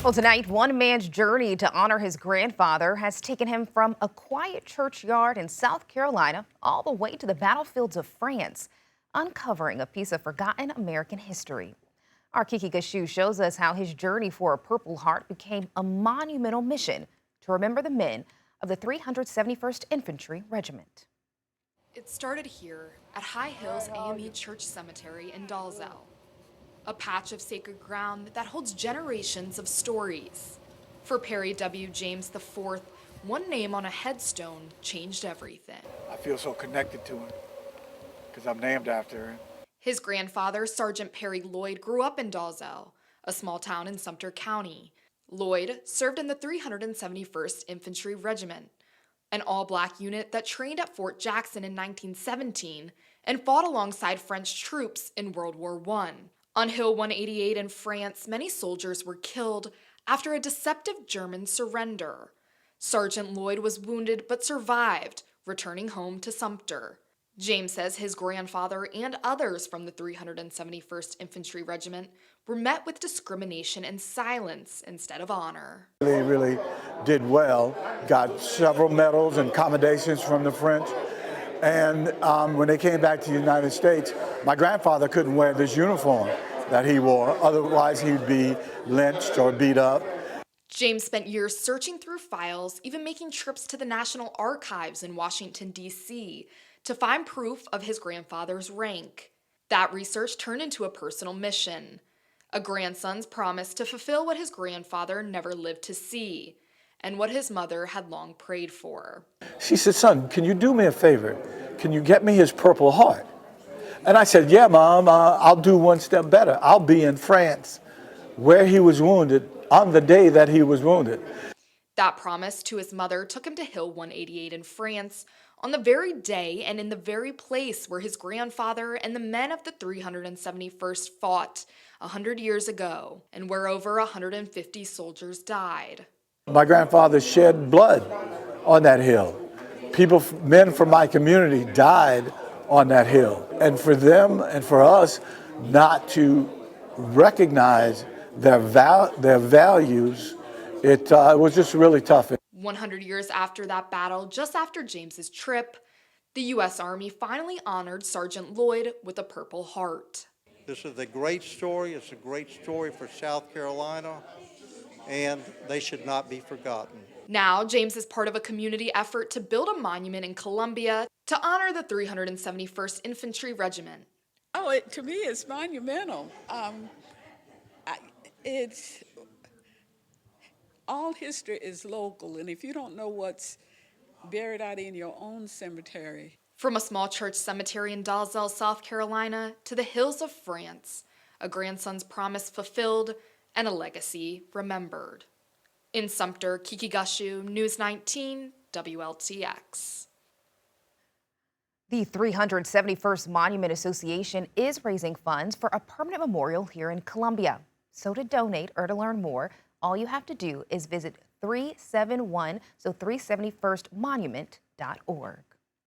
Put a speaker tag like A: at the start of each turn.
A: Well, tonight, one man's journey to honor his grandfather has taken him from a quiet churchyard in South Carolina all the way to the battlefields of France, uncovering a piece of forgotten American history. Our Kiki Gashu shows us how his journey for a Purple Heart became a monumental mission to remember the men of the 371st Infantry Regiment.
B: It started here at High Hills AME Church Cemetery in Dalzell, a patch of sacred ground that holds generations of stories. For Perry W. James IV, one name on a headstone changed everything.
C: I feel so connected to him because I'm named after him.
B: His grandfather, Sergeant Perry Lloyd, grew up in Dalzell, a small town in Sumter County. Lloyd served in the 371st Infantry Regiment, an all-black unit that trained at Fort Jackson in 1917 and fought alongside French troops in World War I. On Hill 188 in France, many soldiers were killed after a deceptive German surrender. Sergeant Lloyd was wounded but survived, returning home to Sumter. James says his grandfather and others from the 371st Infantry Regiment were met with discrimination and silence instead of honor.
C: They really did well, got several medals and commendations from the French. And when they came back to the United States, my grandfather couldn't wear this uniform that he wore, otherwise he'd be lynched or beat up.
B: James spent years searching through files, even making trips to the National Archives in Washington, D.C., to find proof of his grandfather's rank. That research turned into a personal mission, a grandson's promise to fulfill what his grandfather never lived to see, and what his mother had long prayed for.
C: She said, "Son, can you do me a favor? Can you get me his Purple Heart?" And I said, "Yeah, Mom, I'll do one step better. I'll be in France where he was wounded on the day that he was wounded."
B: That promise to his mother took him to Hill 188 in France on the very day and in the very place where his grandfather and the men of the 371st fought 100 years ago, and where over 150 soldiers died.
C: My grandfather shed blood on that hill. Men from my community died on that hill. And for them and for us not to recognize their values, it was just really tough.
B: 100 years after that battle, just after James's trip, the U.S. Army finally honored Sergeant Lloyd with a Purple Heart.
D: This is a great story. It's a great story for South Carolina, and they should not be forgotten.
B: Now, James is part of a community effort to build a monument in Columbia to honor the 371st Infantry Regiment.
E: Oh, to me, it's monumental. All history is local, and if you don't know what's buried out in your own cemetery.
B: From a small church cemetery in Dalzell, South Carolina, to the hills of France, a grandson's promise fulfilled and a legacy remembered. In Sumter, Kiki Gashu, News 19, WLTX.
A: The 371st Monument Association is raising funds for a permanent memorial here in Columbia. So to donate or to learn more, all you have to do is visit 371, so 371stmonument.org.